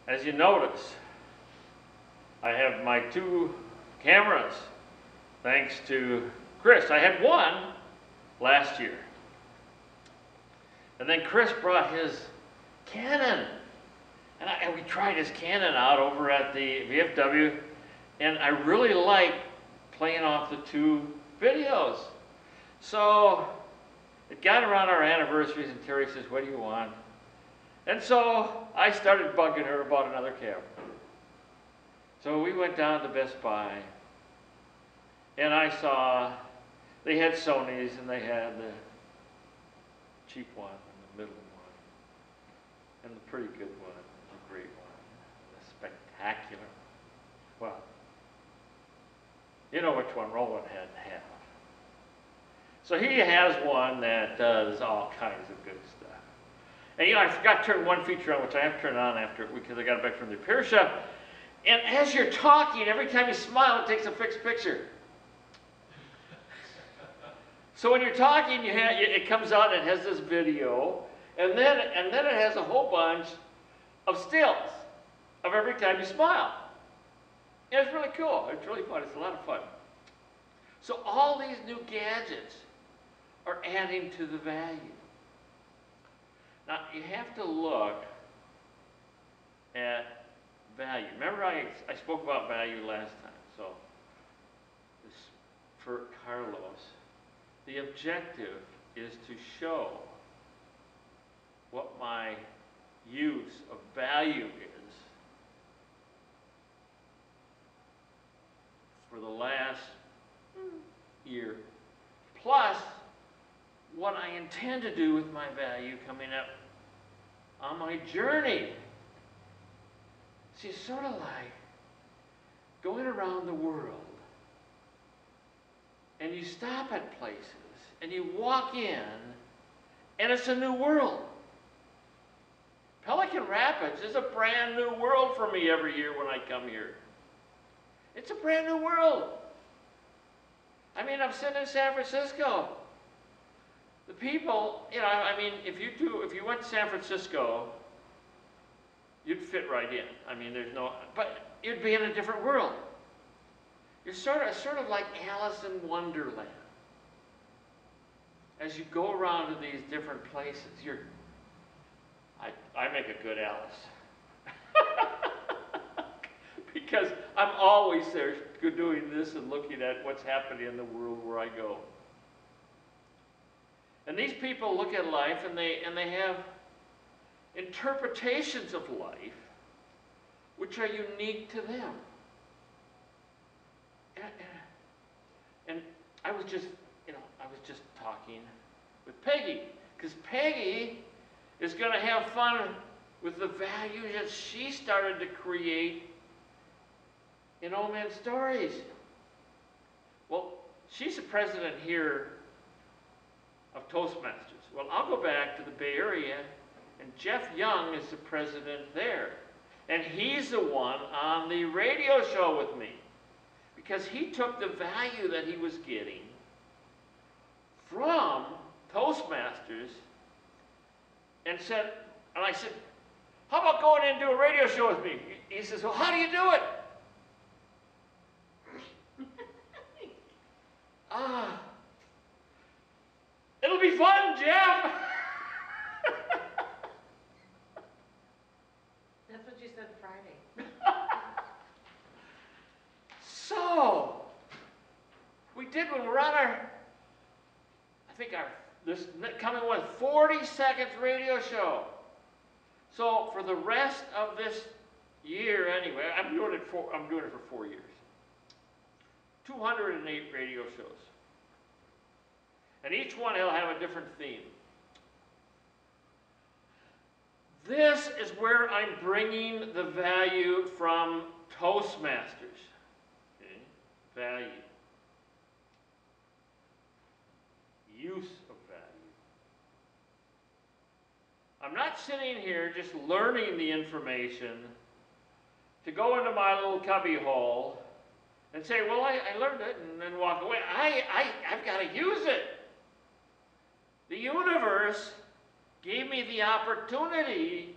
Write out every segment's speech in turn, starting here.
as you notice, I have my two cameras, thanks to Chris. I had one last year. And then Chris brought his Canon. And we tried his Canon out over at the VFW, and I really like playing off the two videos. So it got around our anniversaries, and Terry says, "What do you want?" And so I started bugging her about another camera. So we went down to Best Buy, and I saw they had Sonys, and they had the cheap one, and the middle one, and the pretty good one, and the great one, and the spectacular one. Well, you know which one Roland had to have. So he has one that does all kinds of good stuff. And you know, I forgot to turn one feature on, which I have to turn on after, because I got it back from the repair shop. And as you're talking, every time you smile, it takes a fixed picture. So when you're talking, it comes out and it has this video, and then it has a whole bunch of stills of every time you smile. And it's really cool. It's really fun. It's a lot of fun. So all these new gadgets are adding to the value. Now, you have to look at value. Remember I spoke about value last time. So this, for Carlos, the objective is to show what my use of value is for the last year, plus what I intend to do with my value coming up on my journey. See, it's sort of like going around the world, and you stop at places, and you walk in, and it's a new world. Pelican Rapids is a brand new world for me every year when I come here. It's a brand new world. I mean, I'm sitting in San Francisco. The people, you know, I mean, if you went to San Francisco, you'd fit right in. I mean, there's no, but you'd be in a different world. You're sort of like Alice in Wonderland. As you go around to these different places, I make a good Alice. Because I'm always there doing this and looking at what's happening in the world where I go. And these people look at life, and they have interpretations of life which are unique to them. And I was just talking with Peggy, because Peggy is going to have fun with the values that she started to create in Old Man Stories. Well, she's the president here of Toastmasters. Well, I'll go back to the Bay Area, and Jeff Young is the president there. And he's the one on the radio show with me, because he took the value that he was getting from Toastmasters and said, and I said, "How about going in and do a radio show with me?" He says, "Well, how do you do it?" It'll be fun, Jeff. That's what you said Friday. So, we did when we're on our, this coming with 40 seconds radio show. So for the rest of this year, anyway, I'm doing it for 4 years. 208 radio shows. And each one will have a different theme. This is where I'm bringing the value from Toastmasters. Okay? Value. Use of value. I'm not sitting here just learning the information to go into my little cubby hole and say, well, I learned it, and then walk away. I've got to use it. The universe gave me the opportunity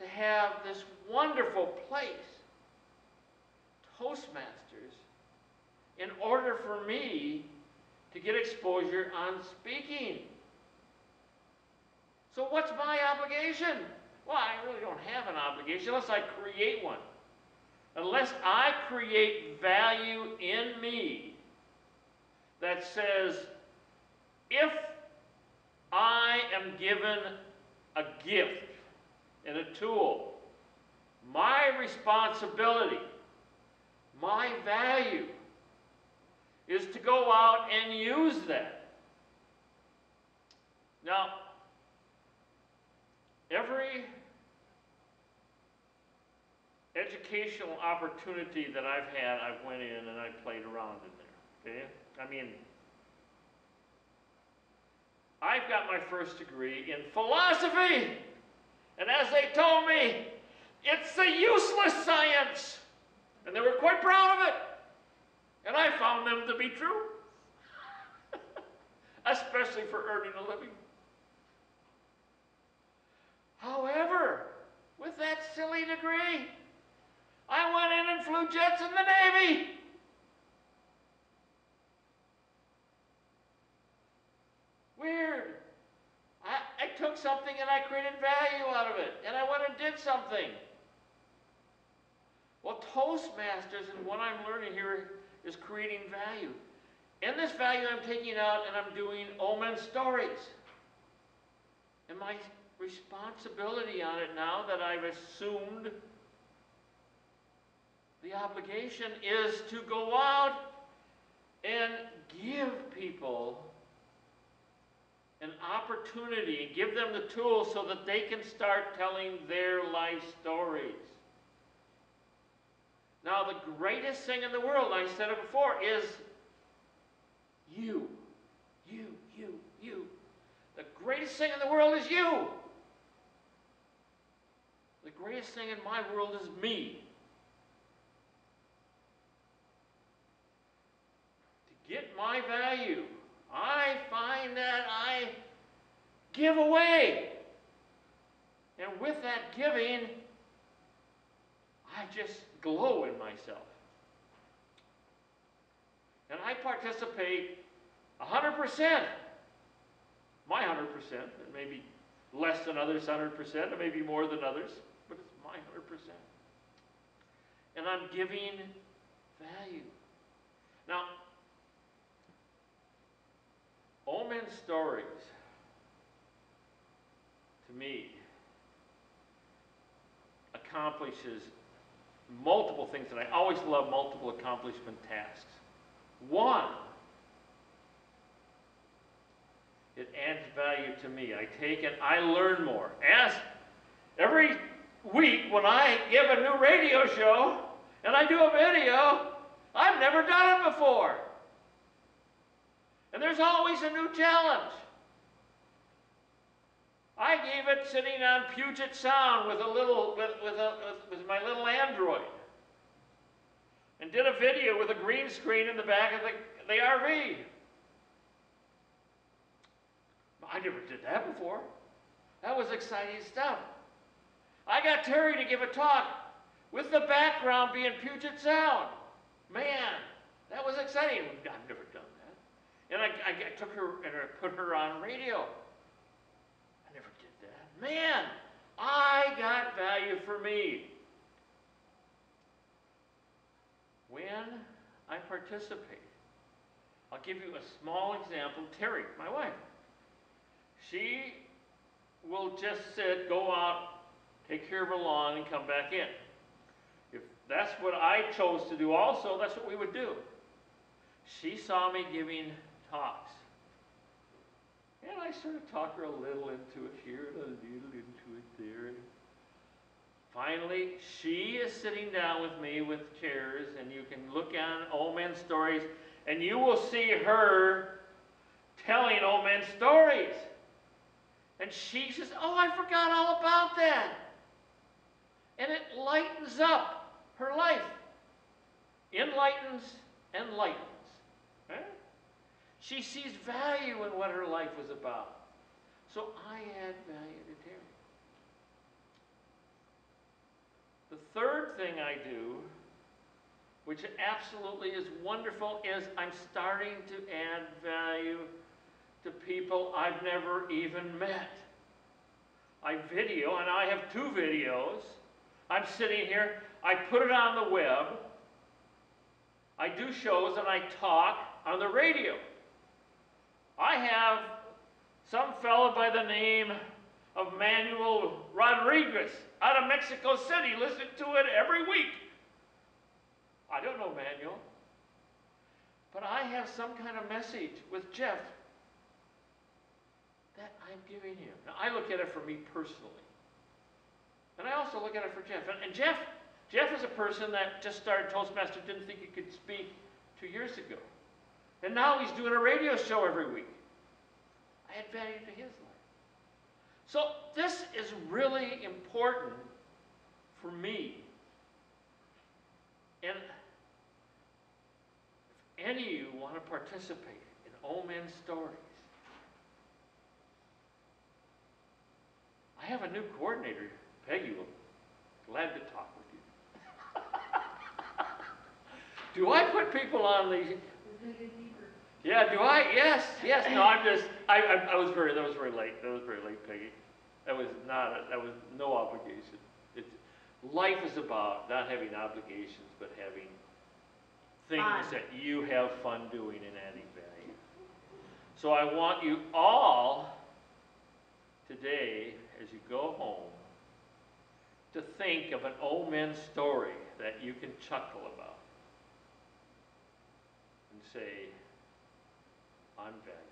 to have this wonderful place, Toastmasters, in order for me to get exposure on speaking. So what's my obligation? Well, I really don't have an obligation unless I create one. Unless I create value in me that says, if I am given a gift and a tool, my responsibility, my value is to go out and use that. Now, every educational opportunity that I've had, I've went in and I played around in there, okay? I mean, I've got my first degree in philosophy, and as they told me, it's a useless science, and they were quite proud of it, and I found them to be true, especially for earning a living. However, with that silly degree, I went in and flew jets in the Navy. Weird. I took something and I created value out of it, and I went and did something. Well, Toastmasters and what I'm learning here is creating value. And this value I'm taking out and I'm doing old men's stories. And my responsibility on it now that I've assumed the obligation is to go out and give people an opportunity and give them the tools so that they can start telling their life stories. Now, the greatest thing in the world, I said it before, is you. You. The greatest thing in the world is you. The greatest thing in my world is me. To get my value, I find that I give away. And with that giving, I just glow in myself. And I participate 100%. My 100%. It may be less than others' 100%. It may be more than others. But it's my 100%. And I'm giving value. Now, old men's stories, to me, accomplishes multiple things, and I always love multiple accomplishment tasks. One, it adds value to me. I take it, I learn more. As every week when I give a new radio show and I do a video, I've never done it before. And there's always a new challenge. I gave it sitting on Puget Sound with my little Android, and did a video with a green screen in the back of the RV. I never did that before. That was exciting stuff. I got Terry to give a talk with the background being Puget Sound. Man, that was exciting. I've never done that. And I took her and I put her on radio. I never did that. Man, I got value for me. When I participate, I'll give you a small example. Terry, my wife, she will just sit, go out, take care of her lawn, and come back in. If that's what I chose to do also, that's what we would do. She saw me giving talks. And I sort of talk her a little into it here, and a little into it there. And finally, she is sitting down with me with chairs, and you can look on old men's stories, and you will see her telling old men's stories. And she says, oh, I forgot all about that. And it lightens up her life. Enlightens and lightens. Right? She sees value in what her life was about. So I add value to Terry. third thing I do, which absolutely is wonderful, is I'm starting to add value to people I've never even met. I video, and I have 2 videos. I'm sitting here, I put it on the web, I do shows, and I talk on the radio. I have some fellow by the name of Manuel Rodriguez out of Mexico City listen to it every week. I don't know Manuel, but I have some kind of message with Jeff that I'm giving him. Now, I look at it for me personally. And I also look at it for Jeff. And Jeff is a person that just started Toastmaster, didn't think he could speak 2 years ago. And now he's doing a radio show every week. I add value to his life. So this is really important for me. And if any of you want to participate in Old Men Stories, I have a new coordinator, Peggy. Will glad to talk with you. Do I put people on the? Yeah, do I? Yes. No, I'm just. That was very late. That was very late, Peggy. That was no obligation. Life is about not having obligations, but having things that you have fun doing and adding value. So I want you all today, as you go home, to think of an old men's story that you can chuckle about and say, I'm valuable.